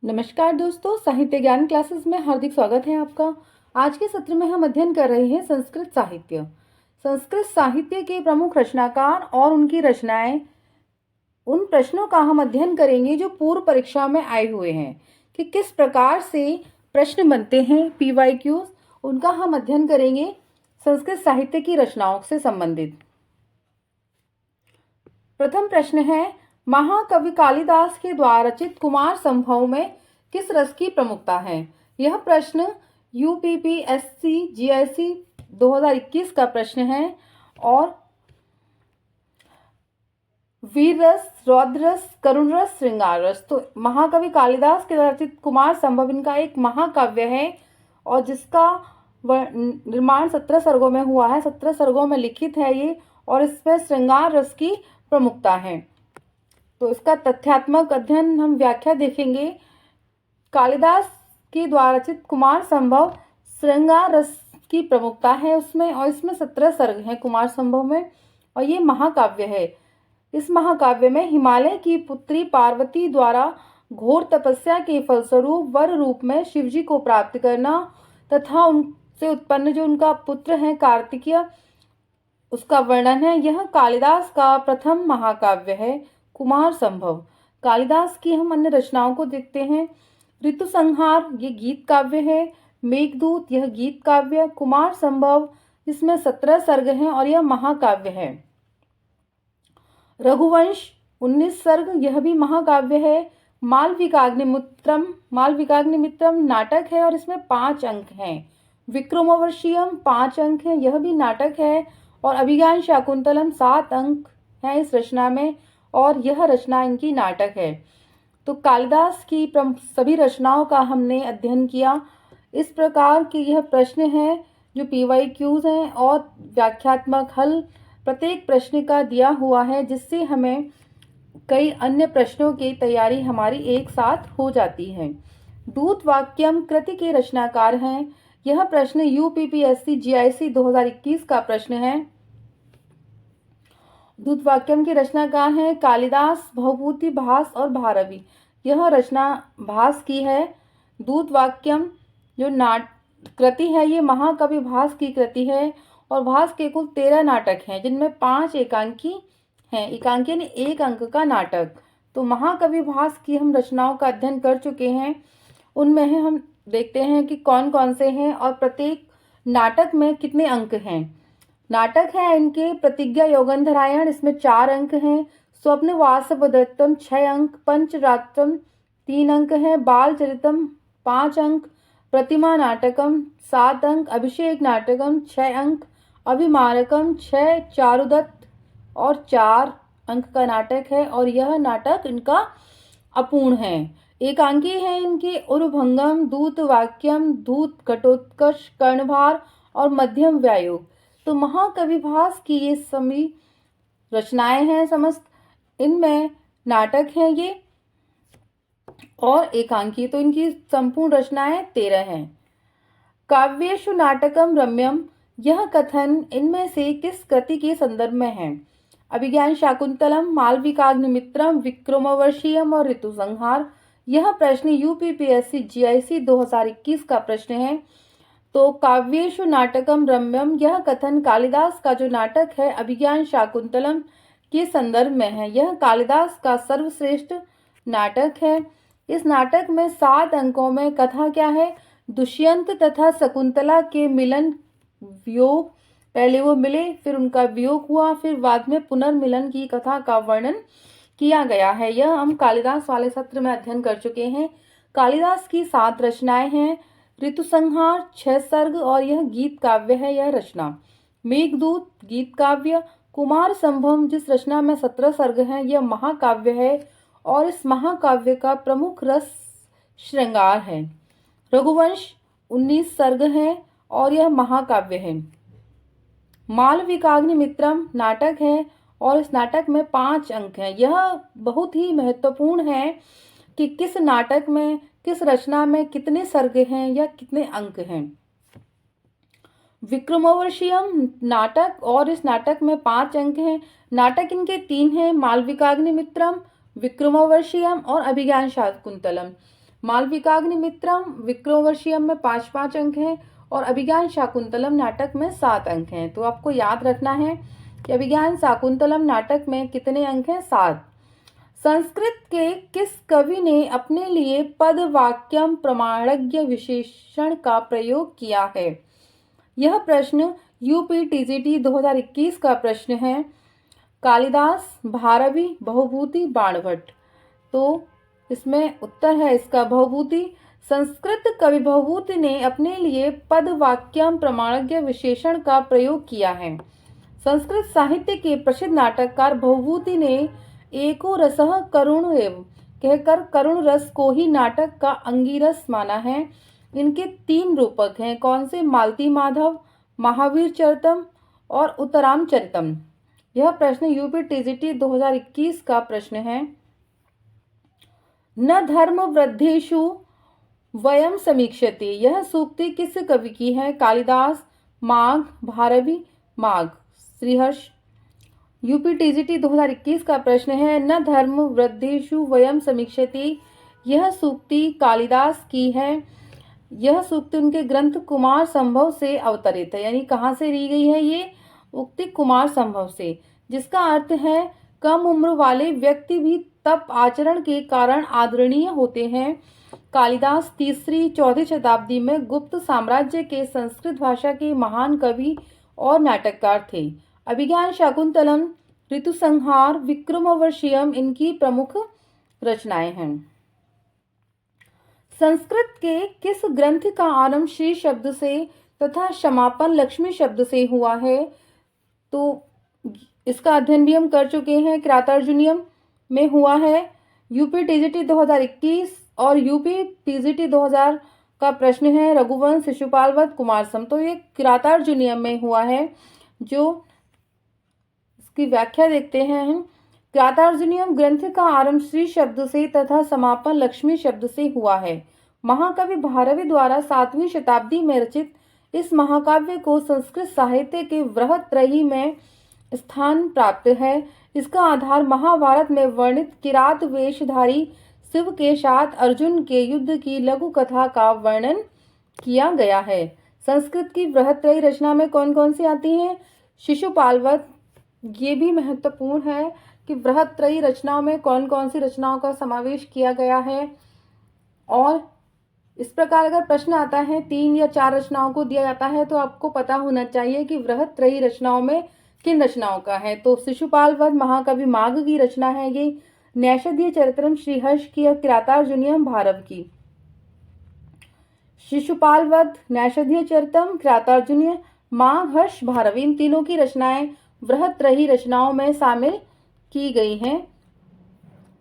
नमस्कार दोस्तों, साहित्य ज्ञान क्लासेस में हार्दिक स्वागत है आपका। आज के सत्र में हम अध्ययन कर रहे हैं संस्कृत साहित्य। संस्कृत साहित्य के प्रमुख रचनाकार और उनकी रचनाएं, उन प्रश्नों का हम अध्ययन करेंगे जो पूर्व परीक्षा में आए हुए हैं कि किस प्रकार से प्रश्न बनते हैं, पीवाईक्यूज, उनका हम अध्ययन करेंगे संस्कृत साहित्य की रचनाओं से संबंधित। प्रथम प्रश्न है, महाकवि कालिदास के द्वारा रचित कुमार संभव में किस रस की प्रमुखता है? यह प्रश्न यूपीपीएससी जीआईसी 2021 का प्रश्न है और वीर रस, रौद्र रस, करुण रस, श्रृंगार रस। तो महाकवि कालिदास के द्वारा रचित कुमार संभव इनका एक महाकाव्य है और जिसका निर्माण 17 सर्गों में हुआ है, 17 सर्गों में लिखित है ये, और इसमें श्रृंगार रस की प्रमुखता है। तो इसका तथ्यात्मक अध्ययन हम व्याख्या देखेंगे। कालिदास के द्वारा रचित कुमार संभव श्रृंगार रस की प्रमुखता है उसमें, और इसमें 17 सर्ग हैं कुमार संभव में, और ये महाकाव्य है। इस महाकाव्य में हिमालय की पुत्री पार्वती द्वारा घोर तपस्या के फलस्वरूप वर रूप में शिवजी को प्राप्त करना तथा उनसे उत्पन्न जो उनका पुत्र है कार्तिकेय, उसका वर्णन है। यह कालिदास का प्रथम महाकाव्य है कुमार संभव। कालिदास की हम अन्य रचनाओं को देखते हैं। ऋतु संहार ये गीत काव्य है, मेघदूत यह गीत काव्य, कुमार संभव जिसमें 17 सर्ग हैं और यह महाकाव्य है। रघुवंश 19 सर्ग यह भी महाकाव्य है। मालविकाग्निमित्रम नाटक है और इसमें 5 अंक हैं। विक्रमोर्वशीयम 5 अंक हैं, यह भी नाटक है। और अभिज्ञान शाकुंतलम 7 अंक हैं इस रचना में, और यह रचना इनकी नाटक है। तो कालिदास की सभी रचनाओं का हमने अध्ययन किया। इस प्रकार के यह प्रश्न हैं जो पीवाईक्यूज हैं और व्याख्यात्मक हल प्रत्येक प्रश्न का दिया हुआ है, जिससे हमें कई अन्य प्रश्नों की तैयारी हमारी एक साथ हो जाती है। दूत वाक्यम कृति के रचनाकार हैं। यह प्रश्न यूपीपीएससी जीआईसी 2021 का प्रश्न है। दूत वाक्यम के रचनाकार हैं कालिदास, भवभूति, भास और भारवी। यह रचना भास की है। दूत वाक्यम जो कृति है ये महाकवि भास की कृति है, और भास के कुल 13 नाटक हैं जिनमें 5 एकांकी हैं। एकांकी यानी 1 अंक का नाटक। तो महाकवि भास की हम रचनाओं का अध्ययन कर चुके हैं। उनमें हम देखते हैं कि कौन कौन से हैं और प्रत्येक नाटक में कितने अंक हैं। नाटक है इनके प्रतिज्ञा योगंधरायण, इसमें 4 अंक हैं। स्वप्न वासवदत्तम 6 अंक, पंचरात्रम 3 अंक हैं, बाल चरितम 5 अंक, प्रतिमा नाटकम 7 अंक, अभिषेक नाटकम 6 अंक, अभिमारकम 6, चारुदत्त और 4 अंक का नाटक है, और यह नाटक इनका अपूर्ण है। एकांकी है इनके उरुभंगम, दूत वाक्यम, दूत घटोत्कच, कर्णभार और मध्यम व्यायोग। तो महाकवि भास की ये सभी रचनाएं हैं समस्त। इनमें नाटक हैं ये और एकांकी, तो इनकी संपूर्ण रचनाएं 13 हैं। काव्येषु नाटकम रम्यम, यह कथन इनमें से किस कृति के संदर्भ में है? अभिज्ञान शाकुंतलम, मालविकाग्निमित्रम, विक्रमोर्वशीयम और ऋतु संहार। यह प्रश्न यूपीपीएससी जीआईसी 2021 का प्रश्न है। तो काव्येषु नाटकम रम्यम, यह कथन कालिदास का जो नाटक है अभिज्ञान शाकुंतलम के संदर्भ में है। यह कालिदास का सर्वश्रेष्ठ नाटक है। इस नाटक में 7 अंकों में कथा क्या है? दुष्यंत तथा शकुंतला के मिलन वियोग, पहले वो मिले, फिर उनका वियोग हुआ, फिर बाद में पुनर्मिलन की कथा का वर्णन किया गया है। यह हम कालिदास वाले सत्र में अध्ययन कर चुके हैं। कालिदास की 7 रचनाएं हैं। ऋतु संहार 6 सर्ग और यह गीत काव्य है यह रचना। मेघदूत गीत काव्य। कुमार संभव जिस रचना में 17 सर्ग हैं यह महाकाव्य है, और इस महाकाव्य का प्रमुख रस श्रृंगार है। रघुवंश 19 सर्ग हैं और यह महाकाव्य है। मालविकाग्निमित्रम नाटक है और इस नाटक में 5 अंक हैं। यह बहुत ही महत्वपूर्ण है कि किस नाटक में, किस रचना में कितने सर्ग हैं या कितने अंक हैं। विक्रमोर्वशीयम नाटक, और इस नाटक में 5 अंक हैं। नाटक इनके 3 हैं, मालविकाग्निमित्रम, विक्रमोर्वशीयम और अभिज्ञान शाकुंतलम। मालविकाग्निमित्रम विक्रमोर्वशीयम में 5-5 अंक हैं और अभिज्ञान शाकुंतलम नाटक में 7 अंक हैं। तो आपको याद रखना है कि अभिज्ञान शाकुंतलम नाटक में कितने अंक हैं? 7। संस्कृत के किस कवि ने अपने लिए पद वाक्यम प्रमाणज्ञ विशेषण का प्रयोग किया है? यह प्रश्न यूपी टीजीटी 2021 का प्रश्न है। कालिदास, भारवी, भवभूति, बाणभट्ट। तो इसमें उत्तर है इसका भवभूति। संस्कृत कवि भवभूति ने अपने लिए पद वाक्यम प्रमाणज्ञ विशेषण का प्रयोग किया है। संस्कृत साहित्य के प्रसिद्ध नाटककार भवभूति ने एको रसः करुण एव कहकर करुण रस को ही नाटक का अंगिरस माना है। इनके 3 रूपक हैं, कौन से? मालती माधव, महावीर चरितम और उत्तराम चरितम। यह प्रश्न यूपी टीजीटी 2021 का प्रश्न है। न धर्म वृद्धेषु वयम समीक्षते, यह सूक्ति किस कवि की है? कालिदास, माघ, भारवी, माघ। श्रीहर्ष। यूपी टीजीटी 2021 का प्रश्न है। न धर्म वृद्धेषु वयम समीक्षते, यह सूक्ति कालिदास की है। यह सूक्ति उनके ग्रंथ कुमार संभव से अवतरित है। यानी कहाँ से ली गई है ये उक्ति? कुमार संभव से, जिसका अर्थ है कम उम्र वाले व्यक्ति भी तप आचरण के कारण आदरणीय होते हैं। कालिदास 3री-4वीं शताब्दी में गुप्त साम्राज्य के संस्कृत भाषा के महान कवि और नाटककार थे। अभिज्ञान शाकुंतलम, ऋतुसंहार, विक्रमोर्वशीयम इनकी प्रमुख रचनाएं हैं। संस्कृत के किस ग्रंथ का आरंभ श्री शब्द से तथा समापन लक्ष्मी शब्द से हुआ है? तो इसका अध्ययन भी हम कर चुके हैं, किरातार्जुनीयम में हुआ है। यूपी टीजीटी 2021 और यूपी टीजीटी 2000 का प्रश्न है रघुवंश, शिशुपाल वध, कुमारसंभव। तो ये किरातार्जुनीयम में हुआ है। जो इसकी व्याख्या देखते हैं हम। किरातार्जुनीयम ग्रंथ का आरंभ श्री शब्द से तथा समापन लक्ष्मी शब्द से हुआ है। महाकवि भारवी द्वारा 7वीं शताब्दी में रचित इस महाकाव्य को संस्कृत साहित्य के वृहत्त्रयी में स्थान प्राप्त है। इसका आधार महाभारत में वर्णित किरात वेशधारी शिव के साथ अर्जुन के युद्ध की लघु कथा का वर्णन किया गया है। संस्कृत की वृहत्त्रयी रचना में कौन कौन सी आती हैं? शिशुपाल वध। ये भी महत्वपूर्ण है कि वृहत्त्रयी रचनाओं में कौन कौन सी रचनाओं का समावेश किया गया है। और इस प्रकार अगर प्रश्न आता है 3 या 4 रचनाओं को दिया जाता है तो आपको पता होना चाहिए कि वृहत्त्रयी रचनाओं में किन रचनाओं का है। तो शिशुपाल वध महाकवि माघ की रचना है ये। नैषधीय चरित्रम श्रीहर्ष की और किरातार्जुनीयम भारव की। शिशुपाल वध, नैषधीय चरितम, किरातार्जुनीय, माघ, हर्ष, भारव, इन तीनों की रचनाएं वृहत्त्रयी रचनाओं में शामिल की गई हैं।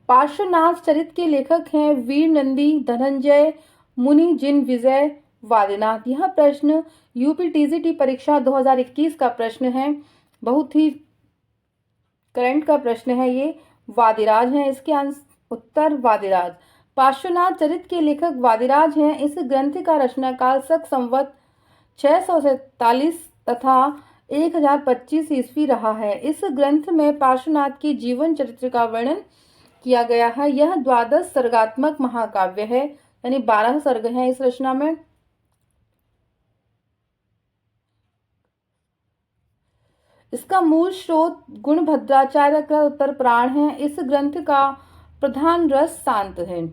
पार्श्वनाथ चरित के लेखक हैं वीर नंदी, धनंजय, मुनि, जिन, विजय, वादिनाथ। यह प्रश्न यूपी टीजीटी परीक्षा 2021 का प्रश्न है। बहुत ही करंट का प्रश्न है ये। वादिराज हैं इसके उत्तर, वादिराज। पार्श्वनाथ चरित के लेखक वादिराज हैं। इस ग्रंथ का रचनाकाल शक संवत 647 तथा 1025 ईस्वी रहा है। इस ग्रंथ में पार्श्वनाथ की जीवन चरित्र का वर्णन किया गया है। यह 12 सर्गात्मक महाकाव्य है, यानी 12 सर्ग हैं इस रचना में। इसका मूल स्रोत गुणभद्राचार्य का उत्तर पुराण है। इस ग्रंथ का प्रधान रस शांत है।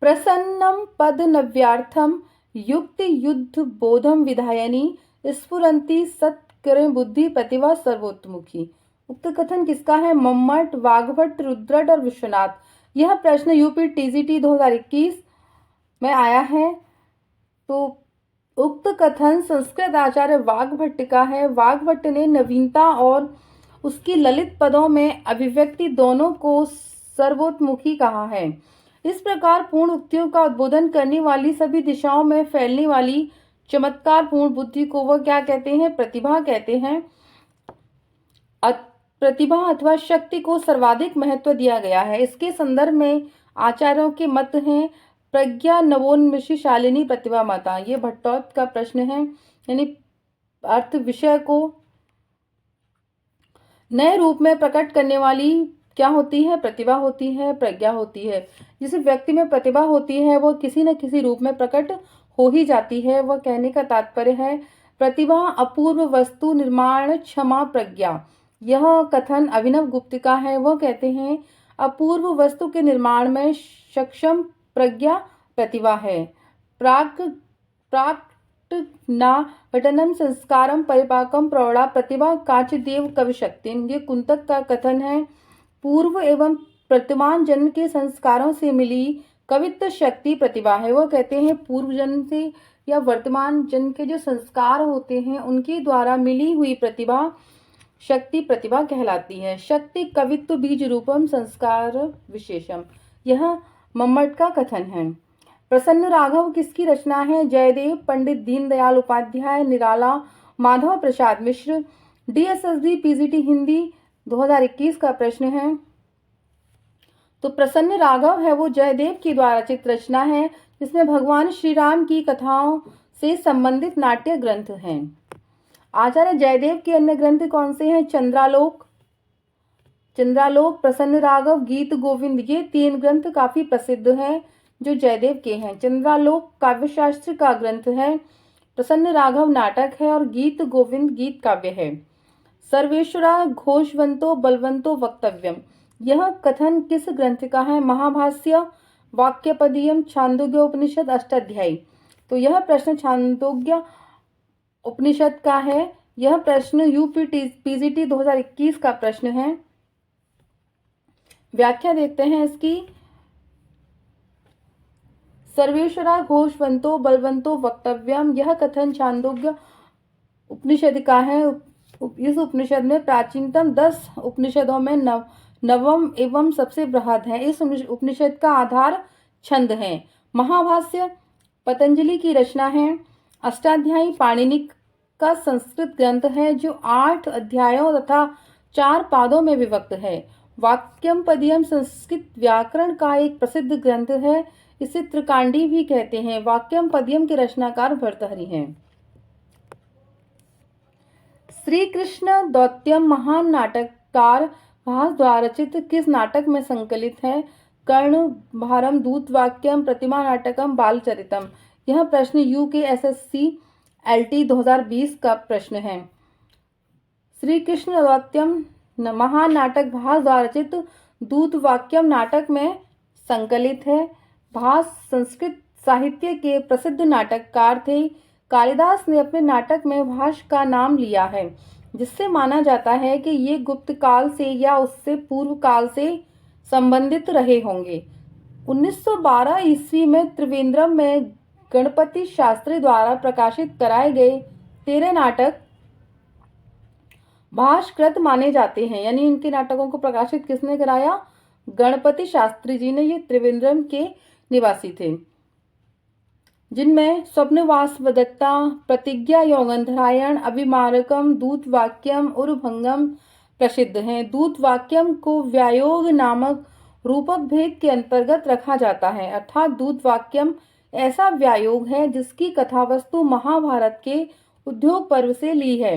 प्रसन्नम पद नव्यार्थम युक्ति युद्ध बोधम विधायनी स्फुरंती सत्कर्म बुद्धि प्रतिभा सर्वोत्तमुखी। उक्त कथन किसका है? मम्मट, वाग्भट, रुद्रट और विश्वनाथ। यह प्रश्न यूपी टीजीटी 2021 में आया है। तो उक्त कथन संस्कृत आचार्य वाग्भट्ट का है। वाग्भट्ट ने नवीनता और उसकी ललित पदों में अभिव्यक्ति दोनों को सर्वोत्तमुखी कहा है। इस प्रकार पूर्ण उक्तियों का उद्बोधन करने वाली, सभी दिशाओं में फैलने वाली चमत्कार पूर्ण बुद्धि को वह क्या कहते हैं? प्रतिभा कहते हैं। प्रतिभा अथवा शक्ति को सर्वाधिक महत्व दिया गया है। इसके संदर्भ में आचार्यों के मत हैं प्रज्ञा नवोन्मेषी शालिनी प्रतिभा मता। ये भट्टोत का प्रश्न है, यानी अर्थ विषय को नए रूप में प्रकट करने वाली क्या होती है? प्रतिभा होती है, प्रज्ञा होती है। जिस व्यक्ति में प्रतिभा होती है वह किसी न किसी रूप में प्रकट हो ही जाती है। वह कहने का तात्पर्य है प्रतिभा अपूर्व वस्तु निर्माण क्षमा प्रज्ञा। यह कथन अभिनव गुप्त का है। वह कहते हैं अपूर्व वस्तु के निर्माण में सक्षम प्रज्ञा प्रतिभा है। प्राक प्राक्टना घटनम संस्कारम परिपाकम प्रौढ़ा प्रतिभा काचिदेव कवि शक्तिम। ये कुंतक का कथन है। पूर्व एवं वर्तमान जन्म के संस्कारों से मिली कवित्व शक्ति प्रतिभा है। वह कहते हैं पूर्व जन्म से या वर्तमान जन्म के जो संस्कार होते हैं उनके द्वारा मिली हुई प्रतिभा शक्ति प्रतिभा कहलाती है। शक्ति कवित्व बीज रूपम संस्कार विशेषम। यह मम्मट का कथन है। प्रसन्न राघव किसकी रचना है? जयदेव, पंडित दीनदयाल उपाध्याय, निराला, माधव प्रसाद मिश्र। DSSD PGT हिंदी 2021 का प्रश्न है। तो प्रसन्न राघव है वो जयदेव की द्वारा रचित रचना है जिसमें भगवान श्री राम की कथाओं से संबंधित नाट्य ग्रंथ हैं। आचार्य जयदेव के अन्य ग्रंथ कौन से हैं? चंद्रालोक, प्रसन्न राघव, गीत गोविंद। ये 3 ग्रंथ काफी प्रसिद्ध हैं जो जयदेव के हैं। चंद्रालोक काव्यशास्त्र का ग्रंथ है, प्रसन्न राघव नाटक है और गीत गोविंद गीत काव्य है। सर्वेश्वरा घोषवंतो बलवंतो वक्तव्यम। यह कथन किस ग्रंथ का है? महाभाष्य, वाक्यपदीयम, छांदोग्य उपनिषद, अष्टाध्यायी। तो यह प्रश्न छांदोग्य उपनिषद का है। यह प्रश्न UPPGT 2021 का प्रश्न है। व्याख्या देखते हैं इसकी। सर्वेश्वरा घोषवंतो बलवंतो वक्तव्यम। यह कथन छांदोग्य उपनिषद का है। इस उपनिषद में प्राचीनतम 10 उपनिषदों में नवम एवं सबसे बृहद है। इस उपनिषद का आधार छंद है। महाभाष्य पतंजलि की रचना है। अष्टाध्यायी पाणिनि का संस्कृत ग्रंथ है जो 8 अध्यायों तथा 4 पादों में विभक्त है। वाक्यम पदियम संस्कृत व्याकरण का एक प्रसिद्ध ग्रंथ है। इसे त्रिकांडी भी कहते हैं। वाक्यम पदियम के रचनाकार भर्तहरि हैं। श्री कृष्ण दौत्यम महान नाटककार भास द्वारा रचित किस नाटक में संकलित है? कर्ण, भारम, दूत वाक्यम, प्रतिमा नाटकम, बालचरितम। यह प्रश्न UKSSC LT 2020 का प्रश्न है। श्री कृष्ण दौत्यम महान नाटक भास द्वारा रचित दूत वाक्यम नाटक में संकलित है। भास संस्कृत साहित्य के प्रसिद्ध नाटककार थे। कालिदास ने अपने नाटक में भास का नाम लिया है जिससे माना जाता है कि ये गुप्त काल से या उससे पूर्व काल से संबंधित रहे होंगे। 1912 ईस्वी में त्रिवेंद्रम में गणपति शास्त्री द्वारा प्रकाशित कराए गए 13 नाटक भास्कृत माने जाते हैं। यानी इनके नाटकों को प्रकाशित किसने कराया? गणपति शास्त्री जी ने। ये त्रिवेंद्रम के निवासी थे जिनमें स्वप्नवासवदत्ता, प्रतिज्ञा योगंधरायण, अभिमारकम, दूत वाक्यम, उर्भंगम प्रसिद्ध हैं। दूत वाक्यम को व्यायोग नामक रूपक भेद के अंतर्गत रखा जाता है। अर्थात दूत वाक्यम ऐसा व्यायोग है जिसकी कथावस्तु महाभारत के उद्योग पर्व से ली है।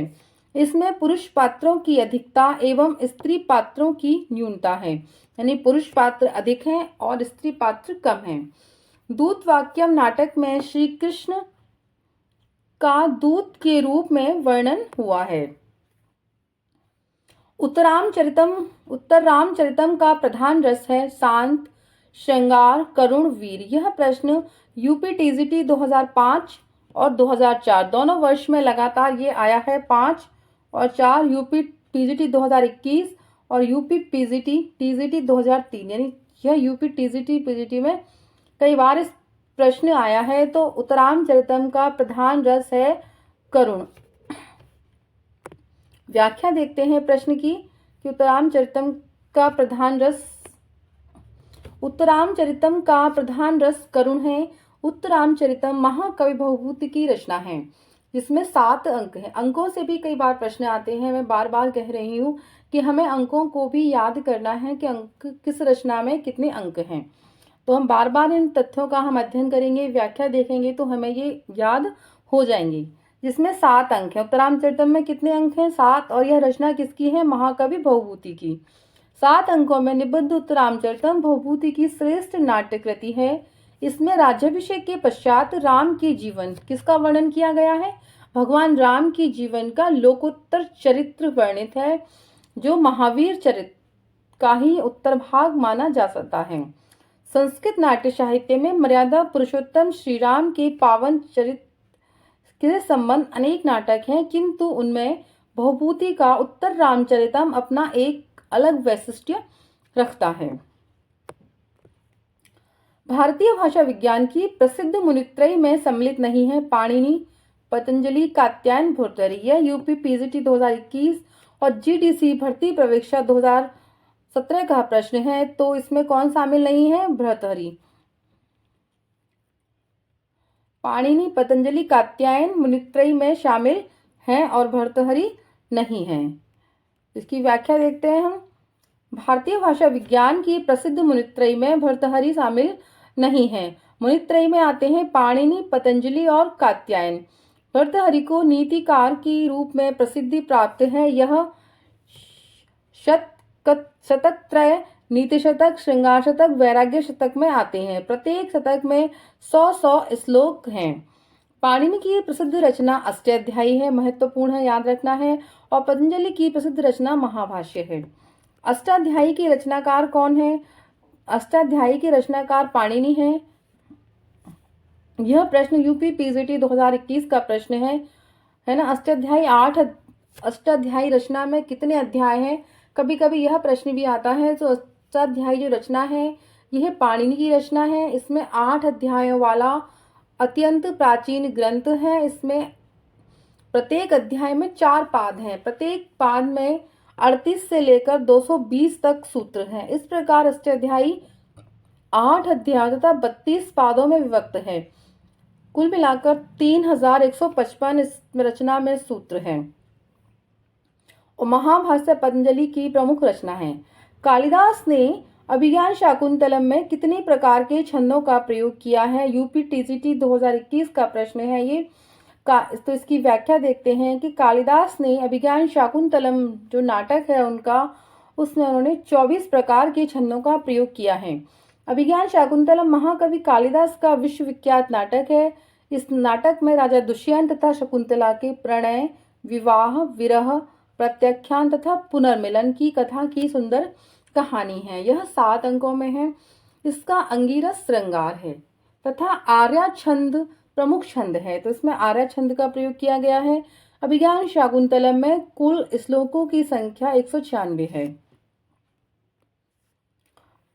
इसमें पुरुष पात्रों की अधिकता एवं स्त्री पात्रों की न्यूनता है। यानी पुरुष पात्र अधिक हैं और स्त्री पात्र कम हैं। दूत वाक्यम नाटक में श्री कृष्ण का दूत के रूप में वर्णन हुआ है। उत्तर रामचरितम का प्रधान रस है शांत, श्रृंगार, करुण, वीर। यह प्रश्न UPTGT 2005 और 2004 दोनों वर्ष में लगातार ये आया है। 5 और 4 UPTGT 2021 और UPPGT 2003। यानी यह UPTGT PGT में कई बार इस प्रश्न आया है। तो उत्तरामचरितम का प्रधान रस है करुण। व्याख्या देखते हैं प्रश्न की कि उत्तरामचरितम का प्रधान रस करुण है। उत्तरामचरितम महाकवि भवभूति की रचना है जिसमें 7 अंक हैं। अंकों से भी कई बार प्रश्न आते हैं। मैं बार बार कह रही हूँ कि हमें अंकों को भी याद करना है कि अंक किस रचना में कितने अंक हैं। तो हम बार बार इन तथ्यों का हम अध्ययन करेंगे, व्याख्या देखेंगे तो हमें ये याद हो जाएंगे। जिसमें 7 अंक हैं। उत्तरामचरितम में कितने अंक हैं? 7। और यह रचना किसकी है? महाकवि भवभूति की। 7 अंकों में निबद्ध उत्तरामचरितम भवभूति की श्रेष्ठ नाट्य कृति है। इसमें राज्याभिषेक के पश्चात राम के जीवन किसका वर्णन किया गया है? भगवान राम की जीवन का लोकोत्तर चरित्र वर्णित है, जो महावीर चरित्र का ही उत्तर भाग माना जा सकता है। संस्कृत नाट्य साहित्य में मर्यादा पुरुषोत्तम श्री राम के पावन चरित्र के संबंध अनेक नाटक हैं, किंतु उनमें भवभूति का उत्तर रामचरितम अपना एक अलग वैशिष्ट्य रखता है। भारतीय भाषा विज्ञान की प्रसिद्ध मुनित्रय में सम्मिलित नहीं है पाणिनि, पतंजलि, कात्यायन, भर्तृहरि। यह यूपी पीजीटी 2021 और जीडीसी भर्ती प्रवेशिका 2017 का प्रश्न है। तो इसमें कौन शामिल नहीं है? भर्तृहरि। पाणिनि, पतंजलि, कात्यायन मुनित्रय में शामिल हैं और भर्तृहरि नहीं है। इसकी व्याख्या देखते हैं हम। भारतीय भाषा विज्ञान की प्रसिद्ध मुनित्रय में भर्तृहरि शामिल नहीं है। मुनित्रय में आते हैं पाणिनि, पतंजलि और कात्यायन। भर्तृहरि को नीतिकार के रूप में प्रसिद्धि प्राप्त है। यह शतकत्रय, नीति शतक, श्रृंगार शतक, वैराग्य शतक में आते हैं। प्रत्येक शतक में 100 श्लोक हैं। पाणिनि की प्रसिद्ध रचना अष्टाध्यायी है, महत्वपूर्ण है, याद रखना है। और पतंजलि की प्रसिद्ध रचना महाभाष्य है। अष्टाध्यायी के रचनाकार कौन है? अष्टाध्यायी के रचनाकार पाणिनि है। यह प्रश्न यूपी पीजीटी 2021 का प्रश्न है ना। अष्टाध्यायी रचना में कितने अध्याय हैं? कभी कभी यह प्रश्न भी आता है। तो अष्टाध्यायी जो रचना है यह पाणिनि की रचना है। इसमें 8 अध्यायों वाला अत्यंत प्राचीन ग्रंथ है। इसमें प्रत्येक अध्याय में 4 पाद हैं। प्रत्येक पाद में 38 से लेकर 220 तक सूत्र हैं। इस प्रकार अष्टाध्यायी 8 अध्याय तथा 32 पादों में विभक्त है। कुल मिलाकर 3155 इस रचना में सूत्र हैं। और महाभाष्य पतंजलि की प्रमुख रचना है। कालिदास ने अभिज्ञान शाकुंतलम में कितने प्रकार के छंदों का प्रयोग किया है? यूपी टीजीटी 2021 का प्रश्न है ये। तो इसकी व्याख्या देखते हैं कि कालिदास ने अभिज्ञान शाकुंतलम जो नाटक है उनका, उसमें उन्होंने 24 प्रकार के छंदों का प्रयोग किया है। अभिज्ञान शाकुंतलम महाकवि कालिदास का विश्वविख्यात नाटक है। इस नाटक में राजा दुष्यंत तथा शकुंतला के प्रणय, विवाह, विरह, प्रत्याख्यान तथा पुनर्मिलन की कथा की सुंदर कहानी है। यह 7 अंकों में है। इसका अंगिरस श्रृंगार है तथा आर्या छंद प्रमुख छंद है। तो इसमें आर्या छंद का प्रयोग किया गया है। अभिज्ञान शाकुंतलम में कुल श्लोकों की संख्या 196 है।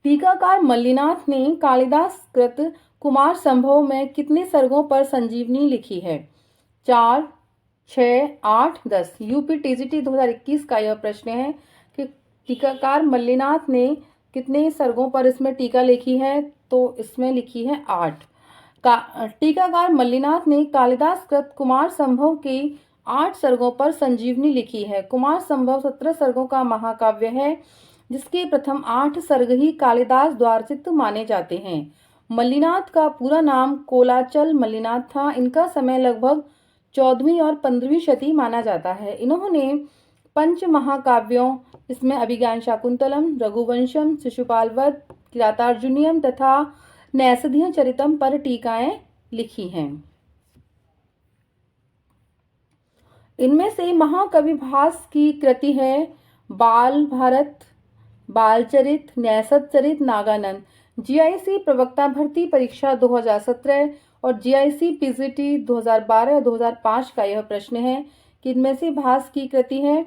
टीकाकार मल्लिनाथ ने कालिदास कृत कुमार संभव में कितने सर्गों पर संजीवनी लिखी है? 4, 6, 8, 10। यूपी टीजीटी 2021 का यह प्रश्न है कि टीकाकार मल्लिनाथ ने कितने सर्गों पर इसमें टीका लिखी है? तो इसमें लिखी है 8। टीकाकार मल्लिनाथ ने कालिदास कृत कुमार संभव के 8 सर्गों पर संजीवनी लिखी है। कुमार संभव 17 सर्गों का महाकाव्य है, जिसके प्रथम 8 सर्ग ही कालिदास द्वारचित माने जाते हैं। मल्लिनाथ का पूरा नाम कोलाचल मल्लिनाथ था। इनका समय लगभग 14वीं और 15वीं शती माना जाता है। इन्होंने 5 महाकाव्यों, इसमें अभिज्ञान शाकुंतलम, रघुवंशम, शिशुपालवध, किरातार्जुनीयम तथा नैषधीय चरितम पर टीकाएं लिखी हैं। इनमें से महाकवि भास की कृति है बाल भारत, बालचरित, नैषध चरित, नागानंद। जीआईसी प्रवक्ता भर्ती परीक्षा 2017 और जीआईसी पीजीटी 2012 और 2005 का यह प्रश्न है कि इनमें से भास की कृति है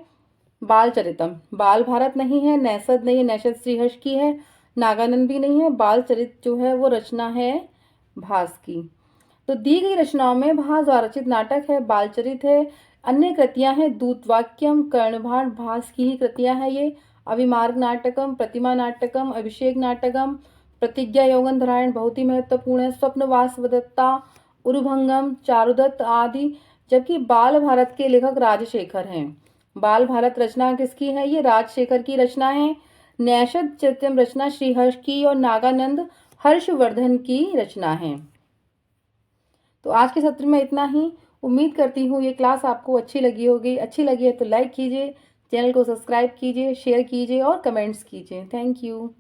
बालचरितम। बाल भारत नहीं है, नैषध नहीं है, नैषध श्रीहर्ष की है, नागानंद भी नहीं है। बालचरित जो है वो रचना है भास की। तो दी गई रचनाओं में भास द्वारा रचित नाटक है बालचरित है। अन्य कृतियां हैं दूतवाक्यम, कर्णभाट, भास की ही कृतियां हैं ये। अभिमार्ग नाटकम, प्रतिमा नाटकम, अभिषेक नाटकम, प्रतिज्ञा यौगन धरायण बहुत ही महत्वपूर्ण है, स्वप्नवास वदत्ता, उरुभंगम, चारुदत्त आदि। जबकि बाल भारत के लेखक राजशेखर हैं। बाल भारत रचना किसकी है? ये राजशेखर की रचना है। नैषध चरितम रचना श्रीहर्ष की और नागानंद हर्षवर्धन की रचना है। तो आज के सत्र में इतना ही। उम्मीद करती हूँ ये क्लास आपको अच्छी लगी होगी। अच्छी लगी है तो लाइक कीजिए, चैनल को सब्सक्राइब कीजिए, शेयर कीजिए और कमेंट्स कीजिए। Thank you.